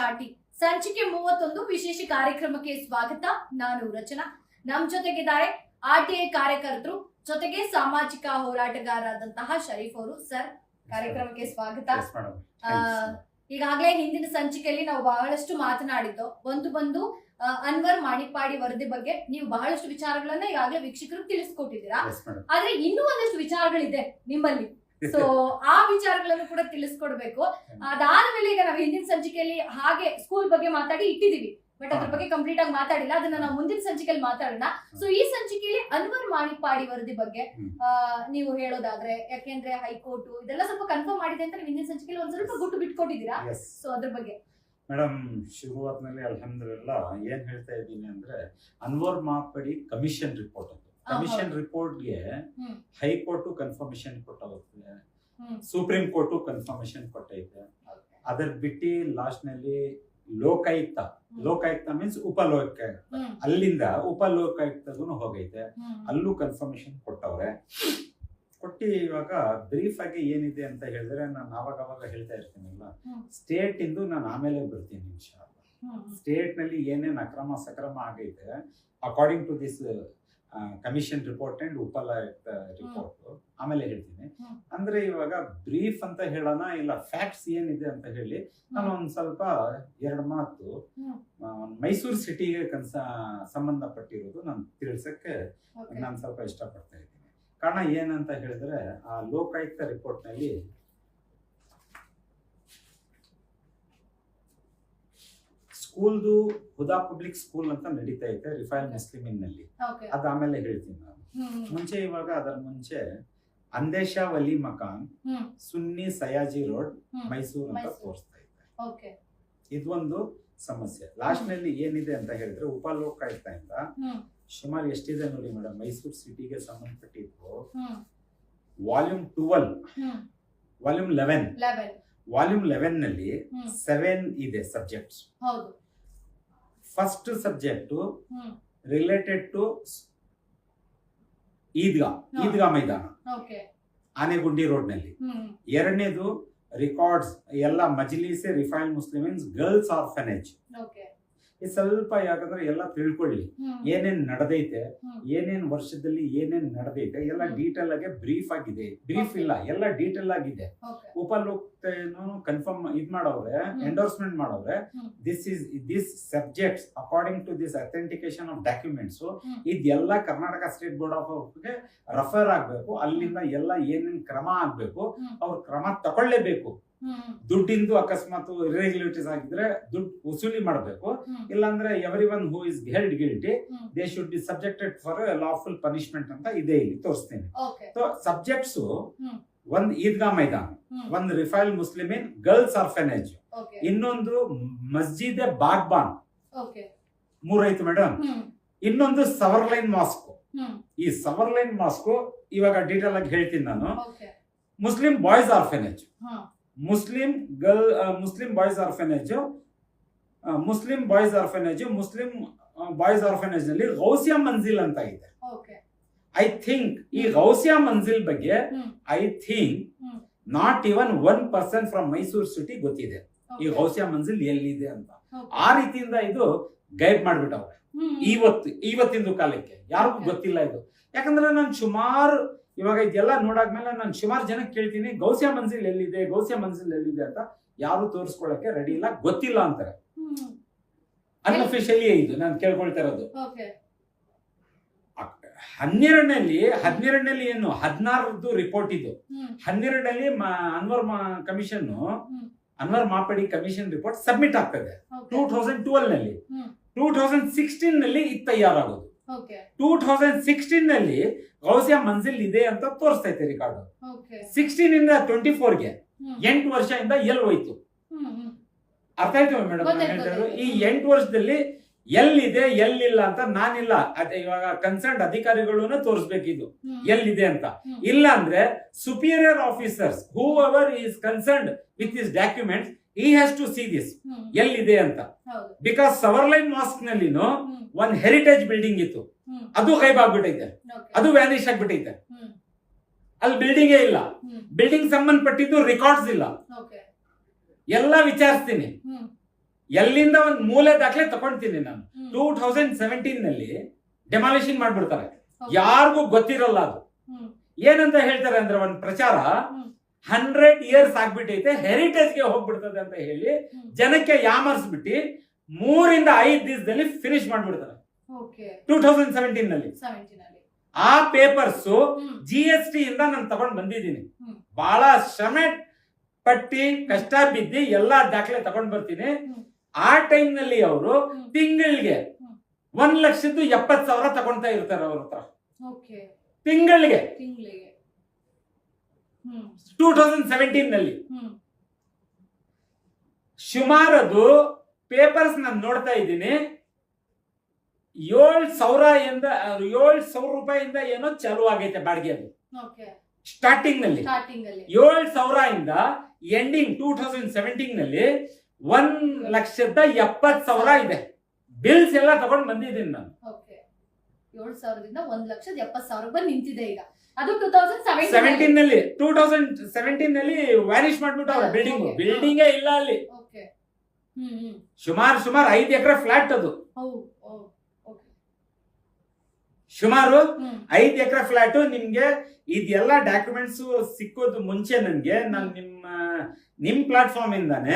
ಚಾಟಿ ಸಂಚಿಕೆ 31 ವಿಶೇಷ ಕಾರ್ಯಕ್ರಮಕ್ಕೆ ಸ್ವಾಗತ. ನಾನು ರಚನಾ. ನಮ್ ಜೊತೆಗಿದ್ದಾರೆ RTI ಕಾರ್ಯಕರ್ತರು, ಜೊತೆಗೆ ಸಾಮಾಜಿಕ ಹೋರಾಟಗಾರರಾದಂತಹ ಶರೀಫ್ ಅವರು. ಸರ್, ಕಾರ್ಯಕ್ರಮಕ್ಕೆ ಸ್ವಾಗತ. ಈಗಾಗಲೇ ಹಿಂದಿನ ಸಂಚಿಕೆಯಲ್ಲಿ ನಾವು ಬಹಳಷ್ಟು ಮಾತನಾಡಿದ್ದು ಬಂದು ಅನ್ವರ್ ಮಾಣಿಪ್ಪಾಡಿ ವರದಿ ಬಗ್ಗೆ ನೀವು ಬಹಳಷ್ಟು ವಿಚಾರಗಳನ್ನ ಈಗಾಗಲೇ ವೀಕ್ಷಕರಿಗೆ ತಿಳಿಸ್ಕೊಟ್ಟಿದ್ದೀರಾ. ಆದ್ರೆ ಇನ್ನೂ ಒಂದಷ್ಟು ವಿಚಾರಗಳಿದೆ ನಿಮ್ಮಲ್ಲಿ. ಸೊ ಆ ವಿಚಾರಗಳನ್ನು ಕೂಡ ತಿಳಿಸ್ಕೊಡ್ಬೇಕು. ಅದಾದ್ಮೇಲೆ ಈಗ ನಾವು ಹಿಂದಿನ ಸಂಚಿಕೆಯಲ್ಲಿ ಹಾಗೆ ಸ್ಕೂಲ್ ಬಗ್ಗೆ ಮಾತಾಡಿ ಇಟ್ಟಿದೀವಿ, ಬಟ್ ಅದ್ರ ಬಗ್ಗೆ ಕಂಪ್ಲೀಟ್ ಆಗಿ ಮಾತಾಡಿಲ್ಲ. ಅದನ್ನ ನಾವು ಮುಂದಿನ ಸಂಚಿಕೆಯಲ್ಲಿ ಮಾತಾಡೋಣ. ಸೊ ಈ ಸಂಚಿಕೆಯಲ್ಲಿ ಅನ್ವರ್ ಮಾಣಿಪ್ಪಾಡಿ ವರದಿ ಬಗ್ಗೆ ನೀವು ಹೇಳೋದಾದ್ರೆ, ಯಾಕೆಂದ್ರೆ ಹೈಕೋರ್ಟ್ ಇದೆಲ್ಲ ಸ್ವಲ್ಪ ಕನ್ಫರ್ಮ್ ಮಾಡಿದೆ ಅಂತ ಹಿಂದಿನ ಸಂಚಿಕೆಯಲ್ಲಿ ಒಂದ್ ಸ್ವಲ್ಪ ಗುಟ್ಟು ಬಿಟ್ಕೊಟ್ಟಿದ್ದೀರಾ. ಸೊ ಅದ್ರ ಬಗ್ಗೆ ಮೇಡಮ್, ಶುರುವಾತ್ನಲ್ಲಿ ಅಲ್ಹಮ್ದುಲಿಲ್ಲಾ ಏನ್ ಹೇಳ್ತಾ ಇದ್ದೀನಿ ಅಂದ್ರೆ, ಅನ್ವರ್ ಮಾಣಿಪ್ಪಾಡಿ ಕಮಿಷನ್ ರಿಪೋರ್ಟ್ ಅಂತ. ಕಮಿಷನ್ ರಿಪೋರ್ಟ್ಗೆ ಹೈಕೋರ್ಟ್ ಕನ್ಫರ್ಮೇಶನ್ ಕೊಟ್ಟೋಗುತ್ತೆ, ಸುಪ್ರೀಂ ಕೋರ್ಟ್ ಕನ್ಫರ್ಮೇಶನ್ ಕೊಟ್ಟೈತೆ. ಅದರ ಬಿಟ್ಟು ಲಾಸ್ಟ್ ನಲ್ಲಿ ಲೋಕಾಯುಕ್ತ ಮೀನ್ಸ್ ಉಪಲೋಕಾಯುಕ್ತ, ಅಲ್ಲಿಂದ ಉಪಲೋಕಾಯುಕ್ತಗೂ ಹೋಗೈತೆ, ಅಲ್ಲೂ ಕನ್ಫರ್ಮೇಶನ್ ಕೊಟ್ಟವ್ರೆ. ಕೊಟ್ಟು ಇವಾಗ ಬ್ರೀಫ್ ಆಗಿ ಏನಿದೆ ಅಂತ ಹೇಳಿದ್ರೆ, ನಾನು ಅವಾಗ ಹೇಳ್ತಾ ಇರ್ತೀನಲ್ಲ, ಸ್ಟೇಟ್ ಇಂದು ನಾನು ಆಮೇಲೆ ಬರ್ತೀನಿ ಇನ್ಶಾಅಲ್ಲಾ. ಸ್ಟೇಟ್ ನಲ್ಲಿ ಏನೇನ್ ಅಕ್ರಮ ಸಕ್ರಮ ಆಗೈತೆ according to this commission report and Upalokayukta report ಆಮೇಲೆ ಹೇಳ್ತೀನಿ. ಅಂದ್ರೆ ಇವಾಗ ಬ್ರೀಫ್ ಅಂತ ಹೇಳೋಣ ಇಲ್ಲ ಫ್ಯಾಕ್ಟ್ಸ್ ಏನಿದೆ ಅಂತ ಹೇಳಿ ನಾನು ಒಂದ್ ಸ್ವಲ್ಪ ಎರಡು ಮಾತು ಮೈಸೂರು ಸಿಟಿಗೆ ಸಂಬಂಧಪಟ್ಟಿರೋದು ನಾನು ತಿಳಿಸಕ್ಕೆ ನಾನು ಸ್ವಲ್ಪ ಇಷ್ಟಪಡ್ತಾ ಇದ್ದೀನಿ. ಕಾರಣ ಏನಂತ ಹೇಳಿದ್ರೆ, ಆ ಲೋಕಾಯುಕ್ತ ರಿಪೋರ್ಟ್ ನಲ್ಲಿ ಸ್ಕೂಲ್ದು ಹುದಾ ಪಬ್ಲಿಕ್ ಸ್ಕೂಲ್ ಅಂತ ನಡೀತಾ ಐತೆ ರಿಫೈಲ್ ಮುಸ್ಲಿಮಿನ್ ನಲ್ಲಿ. ಅದಾಮೇಲೆ ಹೇಳ್ತೀನಿ ನಾನು. ಮುಂಚೆ ಇವಾಗ ಅದರ ಮುಂಚೆ ಅಂದೇಶ ವಲಿ ಮಕಾನ್ ಸುನ್ನಿ ಸಯಾಜಿ ರೋಡ್ ಮೈಸೂರು ಅಂತ ತೋರಿಸ್ತಾ ಇದ್ದಾರೆ. ಇದೊಂದು ಸಮಸ್ಯೆ. ಲಾಸ್ಟ್ ನಲ್ಲಿ ಏನಿದೆ ಅಂತ ಹೇಳಿದ್ರೆ, ಉಪಲೋಕಾಯುಕ್ತ ಇಂದ ಸುಮಾರು ಎಷ್ಟಿದೆ ನೋಡಿ ಮೇಡಮ್, ಮೈಸೂರು ಸಿಟಿಗೆ ಸಂಬಂಧಪಟ್ಟಿದ್ದು ವಾಲ್ಯೂಮ್ 12, ವಾಲ್ಯೂಮ್ 11, ವಾಲ್ಯೂಮ್ 11 ನಲ್ಲಿ 7 ಇದೆ subjects. First subject related to Idgah Maidan Anegundi road ನಲ್ಲಿ. ಎರಡನೇದು ರೆಕಾರ್ಡ್ಸ್ ಎಲ್ಲ ಮಜ್ಲಿಸೆ ರಿಫೈಲ್ ಮುಸ್ಲಿಮೀನ್ಸ್ ಗರ್ಲ್ಸ್ ಆರ್ಫನೇಜ್. ಇದು ಸ್ವಲ್ಪ ಯಾಕಂದ್ರೆ ಎಲ್ಲ ತಿಳ್ಕೊಳ್ಳಿ, ಏನೇನ್ ನಡೆದೈತೆ, ಏನೇನ್ ವರ್ಷದಲ್ಲಿ ಏನೇನ್ ನಡೆದೈತೆ ಎಲ್ಲ ಡೀಟೇಲ್ ಆಗಿ ಬ್ರೀಫ್ ಆಗಿದೆ. ಬ್ರೀಫ್ ಇಲ್ಲ, ಎಲ್ಲ ಡೀಟೇಲ್ ಆಗಿದೆ. ಉಪಲೋಕಾಯುಕ್ತ ಕನ್ಫರ್ಮ್ ಇದ್ ಮಾಡವ್ರೆ, ಎಂಡೋರ್ಸ್ಮೆಂಟ್ ಮಾಡವ್ರೆ. This subjects according to this authentication of documents ಇದೆಲ್ಲ ಕರ್ನಾಟಕ ಸ್ಟೇಟ್ ಬೋರ್ಡ್ ಆಫ್ ಗೆ ರೆಫರ್ ಆಗ್ಬೇಕು. ಅಲ್ಲಿಂದ ಎಲ್ಲ ಏನೇನ್ ಕ್ರಮ ಆಗ್ಬೇಕು ಅವ್ರ ಕ್ರಮ ತಗೊಳ್ಳೇಬೇಕು. ದುಡ್ಡಿಂದು ಅಕಸ್ಮಾತ್ ಇರ್ರೆಗ್ಯುಲಾರಿಟೀಸ್ ಆಗಿದ್ರೆ ದುಡ್ಡು ವಸೂಲಿ ಮಾಡಬೇಕು. ಇಲ್ಲಾಂದ್ರೆ every one who is held guilty they should be subjected for lawful punishment ಅಂತ ಇದೆ, ಇಲ್ಲಿ ತೋರಿಸ್ತೇನೆ. ಸೊ ಸಬ್ಜೆಕ್ಟ್ಸ್ ಒಂದ್ ಈದ್ಗಾ ಮೈದಾನ, ಒಂದ್ ರಿಫೈಲ್ ಮುಸ್ಲಿಮಿನ್ ಗರ್ಲ್ಸ್ ಆರ್ಫನೇಜ್, ಇನ್ನೊಂದು ಮಸ್ಜಿದ್ ಬಾಗ್ಬಾನ್, ಮೂರೈತು ಮೇಡಮ್. ಇನ್ನೊಂದು ಸವರ್ಲೈನ್ ಮಾಸ್ಕೋ. ಈ ಸವರ್ಲೈನ್ ಮಾಸ್ಕೋ ಇವಾಗ ಡೀಟೇಲ್ ಆಗಿ ಹೇಳ್ತೀನಿ ನಾನು. Muslim boys orphanage, Muslim boys orphanage, Muslim boys orphanage ನಲ್ಲಿ ಗೌಸಿಯಾ ಮಂಜಿಲ್ ಅಂತ ಇದೆ. ಐ ಥಿಂಕ್ ಈ ಗೌಸಿಯಾ ಮಂಜಿಲ್ ಬಗ್ಗೆ not even 1% from Mysuru city ಗೊತ್ತಿದೆ ಈ ಗೌಸಿಯಾ ಮಂಜಿಲ್ ಎಲ್ಲಿದೆ ಅಂತ. ಆ ರೀತಿಯಿಂದ ಇದು ಗೈಡ್ ಮಾಡ್ಬಿಟ್ಟವ್ರೆ ಇವತ್ತಿನ ಕಾಲಕ್ಕೆ. ಯಾರಿಗೂ ಗೊತ್ತಿಲ್ಲ ಇದು. ಯಾಕಂದ್ರೆ ನಾನು ಸುಮಾರು ಇವಾಗ ಇದೆಲ್ಲ ನೋಡಾದ್ಮೇಲೆ ನಾನು ಸುಮಾರು ಜನ ಕೇಳ್ತೀನಿ, ಗೌಸಿಯಾ ಮಂಜಿಲ್ ಎಲ್ಲಿದೆ ಅಂತ. ಯಾರು ತೋರಿಸ್ಕೊಳಕ್ಕೆ ರೆಡಿ ಇಲ್ಲ, ಗೊತ್ತಿಲ್ಲ ಅಂತಾರೆ. ಅನ್ಅಫಿಷಿಯಲಿ ಇದು ನಾನು ಕೇಳ್ಕೊಳ್ತಾ ಇರೋದು. 12ರಲ್ಲಿ ಏನು 16 ರಿಪೋರ್ಟ್ ಇದು. 12ರಲ್ಲಿ Anwar Manippady commission report submit ಆಗ್ತದೆ 2012 ನಲ್ಲಿ. 2016 ನಲ್ಲಿ ಇದು ತಯಾರಾಗೋದು. 2016 ನಲ್ಲಿ ಗೌಸಿಯಾ ಮಂಜಿಲ್ ಇದೆ ಅಂತ ತೋರಿಸ್ತೈತೆ ರೆಕಾರ್ಡ್. 16 ಇಂದ 24ಗೆ 8 ವರ್ಷದಿಂದ ಎಲ್ಲಿ ಹೋಯ್ತು? ಅರ್ಥ ಆಯ್ತು ಮೇಡಮ್? ಈ 8 ವರ್ಷದಲ್ಲಿ ಎಲ್ಲಿದೆ ಎಲ್ಲಿಲ್ಲ ಅಂತ ನಾನಿಲ್ಲ, ಇವಾಗ ಕನ್ಸರ್ನ್ ಅಧಿಕಾರಿಗಳನ್ನ ತೋರಿಸ್ಬೇಕಿದು ಎಲ್ಲಿದೆ ಅಂತ. ಇಲ್ಲ ಅಂದ್ರೆ superior officers who ever is concerned with this documents he has to see this ಎಲ್ಲಿದೆ ಅಂತ. ಬಿಕಾಸ್ ಸವರ್ಲೈನ್ ಮಾಸ್ಕ್ ನಲ್ಲಿನೂ ಒಂದ್ ಹೆರಿಟೇಜ್ ಬಿಲ್ಡಿಂಗ್ ಇತ್ತು, ಅದು ಗೈಬ್ ಆಗ್ಬಿಟ್ಟೈತೆ, ಅದು ವ್ಯಾನಿಶ್ ಆಗ್ಬಿಟ್ಟೈತೆ. ಅಲ್ಲಿ ಬಿಲ್ಡಿಂಗೇ ಇಲ್ಲ, ಬಿಲ್ಡಿಂಗ್ ಸಂಬಂಧಪಟ್ಟಿದ್ದು ರೆಕಾರ್ಡ್ಸ್ ಇಲ್ಲ. ಎಲ್ಲ ವಿಚಾರಿಸ್ತೀನಿ, ಎಲ್ಲಿಂದ ಒಂದು ಮೂಲೆ ದಾಖಲೆ ತಗೊಂತೀನಿ ನಾನು. 2017 ನಲ್ಲಿ ಡೆಮಾಲಿಷನ್ ಮಾಡ್ಬಿಡ್ತಾರೆ, ಯಾರಿಗೂ ಗೊತ್ತಿರಲ್ಲ ಅದು. ಏನಂತ ಹೇಳ್ತಾರೆ ಅಂದ್ರೆ ಒಂದು ಪ್ರಚಾರ 100 years ಆಗ್ಬಿಟ್ಟೈತೆ, ಹೆರಿಟೇಜ್ಗೆ ಹೋಗ್ಬಿಡ್ತದೆ ಅಂತ ಹೇಳಿ ಜನಕ್ಕೆ ಯಾಮರ್ಸ್ಬಿಟ್ಟು 3 ಇಂದ 5 ದಿವಸದಲ್ಲಿ ಫಿನಿಶ್ ಮಾಡ್ಬಿಡ್ತಾರೆ 2017 ನಲ್ಲಿ. ಆ ಪೇಪರ್ಸ್ GST ಇಂದ ನಾನು ತಗೊಂಡ್ ಬಂದಿದ್ದೀನಿ. ಬಹಳ ಶ್ರಮ ಪಟ್ಟಿ ಕಷ್ಟ ಬಿದ್ದಿ ಎಲ್ಲಾ ದಾಖಲೆ ತಗೊಂಡ್ ಬರ್ತೀನಿ. ಆ ಟೈಮ್ ನಲ್ಲಿ ಅವರು ತಿಂಗಳಿಗೆ 1,70,000 ತಗೊಂತಾ ಇರ್ತಾರೆ ಅವ್ರ ಹತ್ರ ತಿಂಗಳಿಗೆ. 2017 ನಲ್ಲಿ ಸುಮಾರದು ಪೇಪರ್ಸ್ ನಾನು ನೋಡ್ತಾ ಇದ್ದೀನಿ. 7,000 ರೂಪಾಯಿಂದ ಏನೋ ಚಾಲು ಆಗೈತೆ ಬಾಡಿಗೆ. ಅದು ಸ್ಟಾರ್ಟಿಂಗ್ ನಲ್ಲಿ 7,000 ಇಂದ ಎಂಡಿಂಗ್ 2017 ನಲ್ಲಿ 1,70,000 ಇದೆ. ಬಿಲ್ಸ್ ಎಲ್ಲ ತಗೊಂಡ್ ಬಂದಿದ್ದೀನಿ ನಾನು. 7,000ದಿಂದ 1,70,000 ನಿಂತಿದೆ ಈಗ. ಅದು 2017 ನಲ್ಲಿ 2017 ನಲ್ಲಿ ವ್ಯಾನಿಶ್ ಮಾಡ್ಬಿಟ್ಟು ಬಿಲ್ಡಿಂಗೇ ಇಲ್ಲ ಅಲ್ಲಿ. ಸುಮಾರು 5 ಎಕರೆ ಫ್ಲಾಟ್ ಅದು. ಸುಮಾರು 5 ಎಕರೆ ಫ್ಲಾಟ್. ನಿಮ್ಗೆ ಇದೆಲ್ಲ ಡಾಕ್ಯುಮೆಂಟ್ಸ್ ಸಿಕ್ಕೋದು ಮುಂಚೆ ನನ್ಗೆ ನಾನು ನಿಮ್ ಪ್ಲಾಟ್ಫಾರ್ಮ್ ಇಂದಾನೆ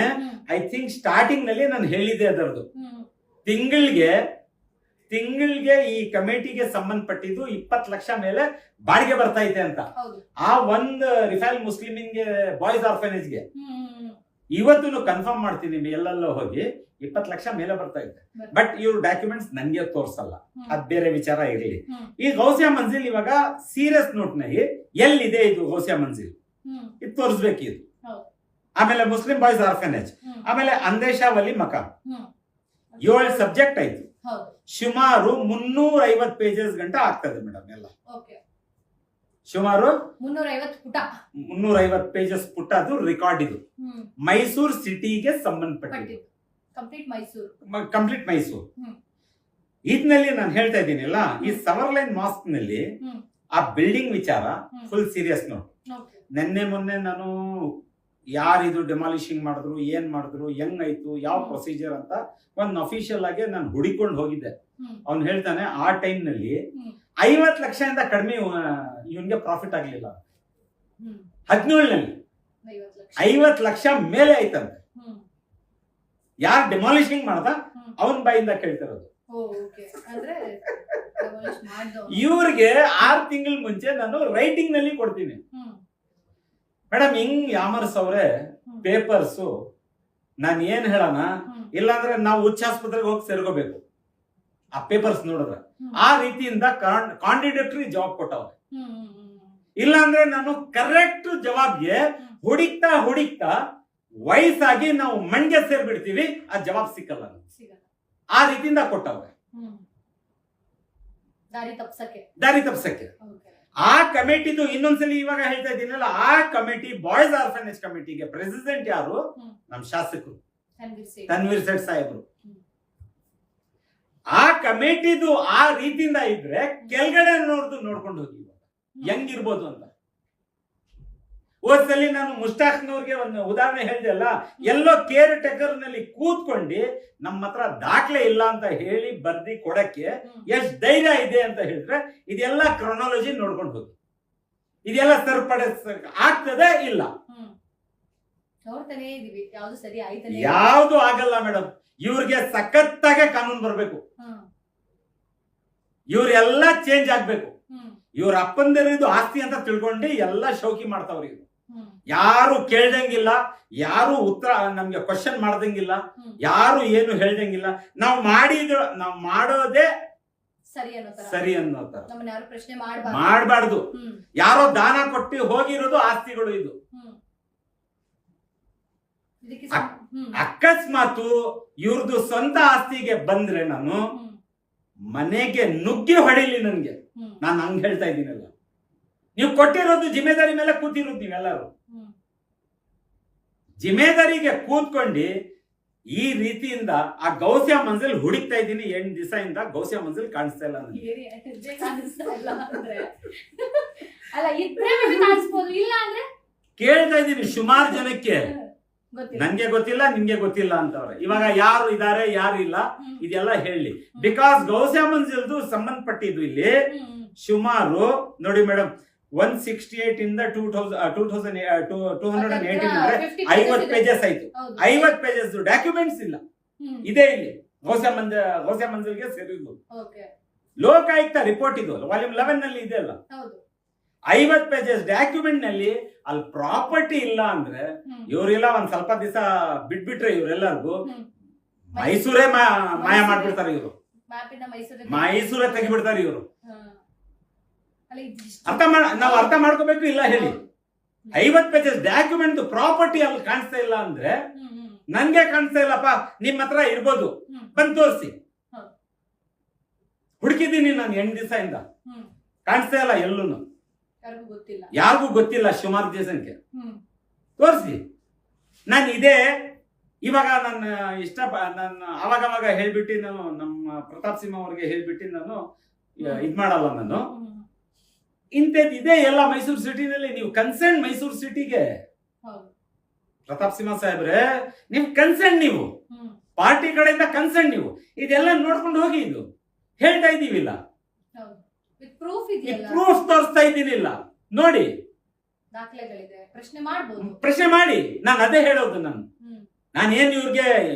ಐ ಥಿಂಕ್ ಸ್ಟಾರ್ಟಿಂಗ್ ನಲ್ಲಿ ನಾನು ಹೇಳಿದೆ ಅದರದ್ದು. ತಿಂಗಳಿಗೆ ಈ ಕಮಿಟಿಗೆ ಸಂಬಂಧಪಟ್ಟಿದ್ದು 20 ಲಕ್ಷ ಮೇಲೆ ಬಾಡಿಗೆ ಬರ್ತಾ ಇದೆ ಅಂತ. ಆ ಒಂದು ರಿಫೈಲ್ ಮುಸ್ಲಿಮಿನ್ಗೆ ಬಾಯ್ಸ್ ಆರ್ಫನೇಜ್ಗೆ ಇವತ್ತು ಕನ್ಫರ್ಮ್ ಮಾಡ್ತೀನಿ ಎಲ್ಲೆಲ್ಲ ಹೋಗಿ 20 ಲಕ್ಷ ಮೇಲೆ ಬರ್ತಾ ಇದೆ. ಬಟ್ ಇವ್ರ ಡಾಕ್ಯುಮೆಂಟ್ಸ್ ನನ್ಗೆ ತೋರ್ಸಲ್ಲ, ಅದ್ ಬೇರೆ ವಿಚಾರ ಇರಲಿ. ಈ ಗೌಸಿಯಾ ಮಂಜಿಲ್ ಇವಾಗ ಸೀರಿಯಸ್ ನೋಟ್ ನಲ್ಲಿ ಎಲ್ಲಿದೆ ಇದು ಗೌಸಿಯಾ ಮಂಜಿಲ್ ಇದು ತೋರಿಸ್ಬೇಕು ಇದು. ಆಮೇಲೆ ಮುಸ್ಲಿಂ ಬಾಯ್ಸ್ ಆರ್ಫನೇಜ್, ಆಮೇಲೆ ಅಂದೇಶಾವಲಿ ಮಕಾನ್, 7 ಸಬ್ಜೆಕ್ಟ್ ಆಯ್ತು. ಸುಮಾರು 350 ಪೇಜಸ್ ಗಂಟ ಆಗ್ತದೆ ಮೇಡಮ್ ಎಲ್ಲ. ಸುಮಾರು 350 ಪೇಜಸ್ ಪುಟ ಅದು ರೆಕಾರ್ಡ್. ಇದು ಮೈಸೂರು ಸಿಟಿಗೆ ಸಂಬಂಧಪಟ್ಟಿದ್ದು, ಕಂಪ್ಲೀಟ್ ಮೈಸೂರು. ಇದ್ನಲ್ಲಿ ನಾನು ಹೇಳ್ತಾ ಇದ್ದೀನಿಲ್ಲ, ಈ ಸವರ್ಲೈನ್ ಮಾಸ್ಕ್ ನಲ್ಲಿ ಆ ಬಿಲ್ಡಿಂಗ್ ವಿಚಾರ ಫುಲ್ ಸೀರಿಯಸ್ ನೋಟ್. ಮೊನ್ನೆ ನಾನು ಯಾರಿದು ಡೆಮಾಲಿಶಿಂಗ್ ಮಾಡಿದ್ರು, ಏನ್ ಮಾಡಿದ್ರು, ಹೆಂಗಾಯ್ತು, ಯಾವ ಪ್ರೊಸೀಜರ್ ಅಂತ ಒಂದು ಅಫಿಷಿಯಲ್ ಆಗಿ ನಾನು ಹುಡಿಕೊಂಡು ಹೋಗಿದ್ದೆ. ಅವ್ನು ಹೇಳ್ತಾನೆ ಆ ಟೈಮ್ ನಲ್ಲಿ 50 ಲಕ್ಷದಿಂದ ಕಡಿಮೆ ಇವನ್ಗೆ ಪ್ರಾಫಿಟ್ ಆಗ್ಲಿಲ್ಲ. 17 ನಲ್ಲಿ 50 ಲಕ್ಷ ಮೇಲೆ ಆಯ್ತಂತೆ. ಯಾರು ಡೆಮಾಲಿಶಿಂಗ್ ಮಾಡ್ದ ಅವನ್ ಬಾಯಿಂದ ಕೇಳ್ತಿರೋದು. ಇವ್ರಿಗೆ 6 ತಿಂಗಳ ಮುಂಚೆ ನಾನು ರೈಟಿಂಗ್ ನಲ್ಲಿ ಕೊಡ್ತೀನಿ. ಮೇಡಮ್ ಹಿಂಗ್ ಯಾಮರ್ಸ್ ಅವ್ರೆ ಪೇಪರ್ಸ್ ನಾನು ಏನ್ ಹೇಳೋಣ, ಇಲ್ಲಾಂದ್ರೆ ನಾವು ಉಚ್ಚಾಸ್ಪತ್ರೆಗೆ ಹೋಗಿ ಸೇರ್ಕೋಬೇಕು ಆ ಪೇಪರ್ಸ್ ನೋಡಿದ್ರೆ. ಆ ರೀತಿಯಿಂದ ಕಾಂಟ್ರಡಿಕ್ಟರಿ ಜವಾಬ್ ಕೊಟ್ಟವ್ರೆ. ಇಲ್ಲಾಂದ್ರೆ ನಾನು ಕರೆಕ್ಟ್ ಜವಾಬ್ಗೆ ಹುಡುಕ್ತಾ ವಯಸ್ಸಾಗಿ ನಾವು ಮಂಡ್ಯ ಸೇರ್ಬಿಡ್ತೀವಿ, ಆ ಜವಾಬ್ ಸಿಕ್ಕಲ್ಲ. ಆ ರೀತಿಯಿಂದ ಕೊಟ್ಟವ್ರೆ ದಾರಿ ತಪ್ಸಕ್ಕೆ. ಆ ಕಮಿಟಿದು ಇನ್ನೊಂದ್ಸಲಿ ಇವಾಗ ಹೇಳ್ತಾ ಇದ್ದೀನಲ್ಲ, ಆ ಕಮಿಟಿ ಬಾಯ್ಸ್ ಆರ್ಫನೇಜ್ ಕಮಿಟಿಗೆ ಪ್ರೆಸಿಡೆಂಟ್ ಯಾರು? ನಮ್ಮ ಶಾಸಕರು ತನ್ವೀರ್ ಸೇಠ್ ಸಾಹೇಬ್ರು. ಆ ಕಮಿಟಿದು ಆ ರೀತಿಯಿಂದ ಇದ್ರೆ ಕೆಳಗಡೆ ನೋಡ್ಕೊಂಡು ಹೋಗಿ ಹೆಂಗಿರ್ಬೋದು ಅಂತ. ಹೋದ್ಸಲಿ ನಾನು ಮುಷ್ತಾಕ್ನವ್ರಿಗೆ ಒಂದು ಉದಾಹರಣೆ ಹೇಳಿದೆ ಅಲ್ಲ, ಎಲ್ಲೋ ಕೇರ್ ಟೇಕರ್ ನಲ್ಲಿ ಕೂತ್ಕೊಂಡು ನಮ್ಮ ಹತ್ರ ದಾಖಲೆ ಇಲ್ಲ ಅಂತ ಹೇಳಿ ಬರ್ದಿ ಕೊಡಕ್ಕೆ ಎಷ್ಟ್ ಧೈರ್ಯ ಇದೆ ಅಂತ ಹೇಳಿದ್ರೆ, ಇದೆಲ್ಲ ಕ್ರೊನಾಲಜಿ ನೋಡ್ಕೊಂಡು ಹೋಗಿ. ಇದೆಲ್ಲ ಸರಿಪಡಿಸ ಆಗ್ತದೆ ಇಲ್ಲ, ಯಾವ್ದು ಆಗಲ್ಲ ಮೇಡಮ್. ಇವ್ರಿಗೆ ಸಖತ್ತಾಗೆ ಕಾನೂನು ಬರ್ಬೇಕು, ಇವ್ರೆಲ್ಲ ಚೇಂಜ್ ಆಗ್ಬೇಕು. ಇವ್ರ ಅಪ್ಪಂದಿರಿದು ಆಸ್ತಿ ಅಂತ ತಿಳ್ಕೊಂಡು ಎಲ್ಲ ಶೌಕಿ ಮಾಡ್ತಾವ್ರಿ. ಯಾರು ಕೇಳ್ದಂಗಿಲ್ಲ, ಯಾರು ಉತ್ತರ ನಮ್ಗೆ ಕ್ವಶನ್ ಮಾಡ್ದಂಗಿಲ್ಲ, ಯಾರು ಏನು ಹೇಳ್ದಂಗಿಲ್ಲ. ನಾವು ಮಾಡೋದೇ ಸರಿ ಅನ್ನೋ ತರ ಮಾಡಬಾರ್ದು. ಯಾರೋ ದಾನ ಕೊಟ್ಟು ಹೋಗಿರೋದು ಆಸ್ತಿಗಳು ಇದು. ಅಕಸ್ಮಾತ್ ಇವ್ರದ್ದು ಸ್ವಂತ ಆಸ್ತಿಗೆ ಬಂದ್ರೆ ನಾನು ಮನೆಗೆ ನುಗ್ಗಿ ಹೊಡಿಲಿ ನನ್ಗೆ. ನಾನು ಹಂಗ ಹೇಳ್ತಾ ಇದ್ದೀನಲ್ಲ, ನೀವು ಕೊಟ್ಟಿರೋದು ಜಿಮ್ಮೆದಾರಿ ಮೇಲೆ ಕೂತಿರೋದು ನೀವೆಲ್ಲರೂ. ಜಿಮ್ಮೆದಾರಿಗೆ ಕೂತ್ಕೊಂಡು ಈ ರೀತಿಯಿಂದ ಆ ಗೌಸಿಯಾ ಮಂಜಿಲ್ ಹುಡುಕ್ತಾ ಇದ್ದೀನಿ. 8 ದಿವಸದಿಂದ ಗೌಸಿಯಾ ಮಂಜಿಲ್ ಕಾಣಿಸ್ತಾ ಇಲ್ಲ ನನಗೆ. ಕೇಳ್ತಾ ಇದ್ದೀನಿ ಸುಮಾರು ಜನಕ್ಕೆ, ಗೊತ್ತಿಲ್ಲ. ನಂಗೆ ಗೊತ್ತಿಲ್ಲ ನಿಮ್ಗೆ ಗೊತ್ತಿಲ್ಲ ಅಂತವ್ರೆ. ಇವಾಗ ಯಾರು ಇದಾರೆ ಯಾರು ಇಲ್ಲ ಹ್ಮ್. ಇದೆಲ್ಲ ಹೇಳಿ. ಬಿಕಾಸ್ ಗೌಸಿಯಾ ಮಂಜಿಲ್ದು ಸಂಬಂಧಪಟ್ಟಿದ್ದು ಇಲ್ಲಿ ಹ್ಮ್. ಸುಮಾರು ನೋಡಿ ಮೇಡಮ್ 168 ಇಂದ 218 ಅಂದ್ರೆ 50 ಪೇಜಸ್ ಆಯ್ತು. ಹೌದು. 50 ಪೇಜಸ್ ಡಾಕ್ಯುಮೆಂಟ್ಸ್ ಇಲ್ಲ. ಹ್ಮ್. ಇದೇ ಇಲ್ಲಿ ಗೌಸಿಯಾ ಮಂಜಿಲ್ಗೆ ಸೇರಿದ್ದು. Okay. ಲೋಕಾಯುಕ್ತ ರಿಪೋರ್ಟ್ ಇದು ವಾಲ್ಯೂಮ್ 11 ನಲ್ಲಿ ಇದೆ ಅಲ್ಲ. ಹೌದು. 50 ಪೇಜಸ್ ಡಾಕ್ಯುಮೆಂಟ್ ನಲ್ಲಿ ಅಲ್ಲಿ ಪ್ರಾಪರ್ಟಿ ಇಲ್ಲ ಅಂದ್ರೆ ಹ್ಮ್. ಇವರೆಲ್ಲ ಒಂದ್ ಸ್ವಲ್ಪ ದಿವಸ ಬಿಟ್ಬಿಟ್ರೆ ಇವರೆಲ್ಲರಿಗೂ ಹ್ಮ್. ಮೈಸೂರೇ ಮಾಯ ಮಾಡ್ಬಿಡ್ತಾರೆ ಇವರು. ಮ್ಯಾಪಿಂದ ಮೈಸೂರೇ ತೆಗಿಬಿಡ್ತಾರೆ ಇವರು. ಹಾ. ಅಲ್ಲ ಇದಿಷ್ಟು- ನಾವು ಅರ್ಥ ಮಾಡ್ಕೋಬೇಕು ಇಲ್ಲ ಹೇಳಿ. 50 ಪೇಜಸ್ ಡಾಕ್ಯುಮೆಂಟ್ ಪ್ರಾಪರ್ಟಿ ಅಲ್ಲಿ ಕಾಣಿಸ್ತಾ ಇಲ್ಲ ಅಂದ್ರೆ ಹ್ಮ್. ಹ್ಮ್. ನನ್ಗೆ ಕಾಣಿಸ್ತಾ ಇಲ್ಲಪ್ಪ, ನಿಮ್ ಹತ್ರ ಇರ್ಬೋದು, ಹ್ಮ್. ಬಂದ್ ತೋರಿಸಿ. ಹೌದು. ಹುಡುಕಿದ್ದೀನಿ ನಾನು 8 ದಿವಸ ಇಂದ, ಹ್ಮ್. ಕಾಣಿಸ್ತಾ ಇಲ್ಲ ಎಲ್ಲೂನು. ಯಾರಿಗೂ ಗೊತ್ತಿಲ್ಲ. ಯಾರಿಗೂ ಗೊತ್ತಿಲ್ಲ ಸುಮಾರು ಜನಕ್ಕೆ. ಹ್ಮ್. ತೋರಿಸಿ. ನಾನು ಇದೇ ಇವಾಗ ನನ್ನ ನಾನು ಅವಾಗವಾಗ ಹೇಳ್ಬಿಟ್ಟು ನಾನು ನಮ್ಮ ಪ್ರತಾಪ್ ಸಿಂಹ ಅವ್ರಿಗೆ ಹೇಳ್ಬಿಟ್ಟು ನಾನು ಇದ್ ಮಾಡಲ್ಲ. ನಾನು ಹ್ಮ್. ಇಂಥದ್ದು ಇದೆ ಎಲ್ಲ ಮೈಸೂರು ಸಿಟಿನಲ್ಲಿ. ನೀವು ಕನ್ಸರ್ನ್ ಮೈಸೂರು ಸಿಟಿಗೆ ಹೌದು. ಪ್ರತಾಪ್ ಸಿಂಹ ಸಾಹೇಬ್ರೆ, ನೀವು ಕನ್ಸರ್ನ್, ನೀವು ಹ್ಮ್. ಪಾರ್ಟಿ ಕಡೆಯಿಂದ ಕನ್ಸರ್ನ್, ನೀವು ಇದೆಲ್ಲ ನೋಡ್ಕೊಂಡು ಹೋಗಿ. ಇದು ಹೇಳ್ತಾ ಇದೀವಿಲ್ಲ, ಹೌದು. ವಿತ್ ಪ್ರೂಫ್ ಈ ಇದೆಯಲ್ಲ, ಪ್ರೂಫ್ ತೋರಿಸ್ತಾ ಇದ್ದೀನಿಲ್ಲ ನೋಡಿ. ದಾಖಲೆಗಳಿದೆ, ಪ್ರಶ್ನೆ ಮಾಡ್ಬೋದು. ಪ್ರಶ್ನೆ ಮಾಡಿ. ನಾನು ಅದೇ ಹೇಳೋದು. ಹ್ಮ್. ನಾನೇನ್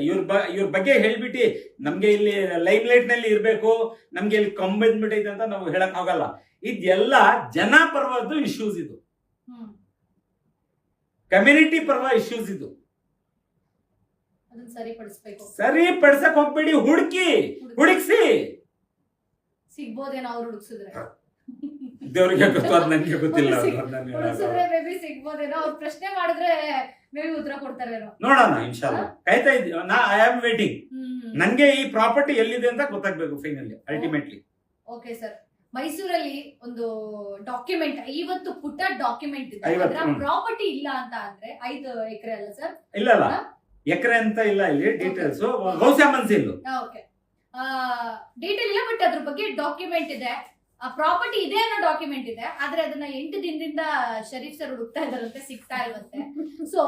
ಇವ್ರ ಬಗ್ಗೆ ಹೇಳ್ಬಿಟ್ಟು ನಮ್ಗೆ ಇಲ್ಲಿ ಲೈಮ್ ಲೈಟ್ ನಲ್ಲಿ ಇರ್ಬೇಕು, ನಮ್ಗೆ ಇಲ್ಲಿ ಕಂಬಂದ್ಬಿಟ್ಟೈತೆ ಅಂತ ನಾವು ಹೇಳಕ್ ಹೋಗಲ್ಲ. ಇದೆಲ್ಲ ಜನ ಪರವಾದ ಇಶ್ಯೂಸ್, ಇದು ಹ್ಮ್. ಕಮ್ಯುನಿಟಿ ಪರವಾದ ಇಶ್ಯೂಸ್. ಇದು ಅದನ್ನ ಸರಿಪಡಿಸ್ಬೇಕು. ಸರಿಪಡಿಸಕ್ ಹೋಗ್ಬೇಡಿ, ಹುಡುಕ್ಸಿ. ಸಿಗ್ಬೋದೇನೋ ಅವ್ರು ಹುಡುಕ್ಸಿದ್ರೆ. ದೇವ್ರಿಗೆ ಗೊತ್ತು, ಅದು ನನಗೆ ಗೊತ್ತಿಲ್ಲ. ಹುಡುಕ್ಸಿದ್ರೆ ಮೇ ಬಿ ಸಿಗ್ಬೋದೇನೋ. ಅವ್ರು ಪ್ರಶ್ನೆ ಮಾಡಿದ್ರೆ ಮೇ ಬಿ ಉತ್ತರ ಕೊಡ್ತಾರೇನೋ. ನೋಡೋಣ, ಇನ್ಶಾಲ್ಲ. ಕಾಯ್ತಾ ಇದ್ದೀವಿ. I am waiting. ಹ್ಮ್. ನನ್ಗೆ ಈ ಪ್ರಾಪರ್ಟಿ ಎಲ್ಲಿದೆ ಅಂತ ಗೊತ್ತಾಗ್ಬೇಕು ಫೈನಲಿ, ಅಲ್ಟಿಮೇಟ್ಲಿ. Okay sir. ಮೈಸೂರಲ್ಲಿ ಒಂದು ಡಾಕ್ಯುಮೆಂಟ್, 50 ಪುಟ ಡಾಕ್ಯುಮೆಂಟ್ ಇದೆ. 50, ಅದರ ಪ್ರಾಪರ್ಟಿ ಇಲ್ಲ ಅಂತ ಅಂದ್ರೆ 5 ಎಕರೆ ಅಲ್ಲ ಸರ್? ಇಲ್ಲ ಎಕರೆ ಅಂತ ಇಲ್ಲ, ಇಲ್ಲಿ ಡೀಟೇಲ್ಸ್ ಗೌಸಿಯಾ ಮಂಜಿಲ್. ಓಕೆ. ಡೀಟೇಲ್ ಇಲ್ಲ, ಬಟ್ ಅದ್ರ ಬಗ್ಗೆ ಡಾಕ್ಯುಮೆಂಟ್ ಇದೆ. ಆ ಪ್ರಾಪರ್ಟಿ ಇದೆ ಅನ್ನೋ ಡಾಕ್ಯುಮೆಂಟ್ ಇದೆ. ಆದ್ರೆ ಅದನ್ನ 8 ದಿನದಿಂದ ಶರೀಫ್ ಸರ್ ಹುಡುಕ್ತಾ ಇದಾರಂತೆ, ಸಿಗ್ತಾ ಇಲ್ವಂತೆ. ಸೊ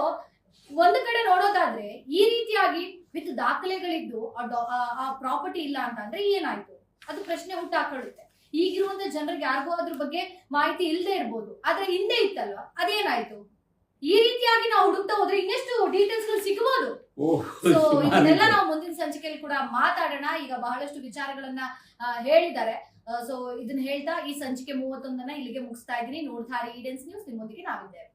ಒಂದು ಕಡೆ ನೋಡೋದಾದ್ರೆ ಈ ರೀತಿಯಾಗಿ ವಿತ್ ದಾಖಲೆಗಳಿದ್ದು ಆ ಪ್ರಾಪರ್ಟಿ ಇಲ್ಲ ಅಂತ ಅಂದ್ರೆ ಏನಾಯ್ತು? ಅದು ಪ್ರಶ್ನೆ ಹುಟ್ಟಾಕೊಳ್ಳುತ್ತೆ. ಈಗಿರುವಂತ ಜನರಿಗೆ ಯಾರಿಗೂ ಅದ್ರ ಬಗ್ಗೆ ಮಾಹಿತಿ ಇಲ್ಲದೆ ಇರ್ಬೋದು, ಆದ್ರೆ ಹಿಂದೆ ಇತ್ತಲ್ವಾ, ಅದೇನಾಯ್ತು? ಈ ರೀತಿಯಾಗಿ ನಾವು ಹುಡುಕ್ತಾ ಹೋದ್ರೆ ಇನ್ನೆಷ್ಟು ಡೀಟೇಲ್ಸ್ ಗಳು ಸಿಗಬಹುದು. ಸೊ ಇದನ್ನೆಲ್ಲ ನಾವು ಮುಂದಿನ ಸಂಚಿಕೆಯಲ್ಲಿ ಕೂಡ ಮಾತಾಡೋಣ. ಈಗ ಬಹಳಷ್ಟು ವಿಚಾರಗಳನ್ನ ಹೇಳಿದ್ದಾರೆ. ಸೊ ಇದನ್ನ ಹೇಳ್ತಾ ಈ ಸಂಚಿಕೆ 31 ಇಲ್ಲಿಗೆ ಮುಗಿಸ್ತಾ ಇದ್ದೀನಿ. ನೋಡ್ತಾ ಇರಿ ಈಡೆನ್ಸ್ ನ್ಯೂಸ್, ನಿಮ್ಮೊಂದಿಗೆ ನಾವಿದ್ದೇವೆ.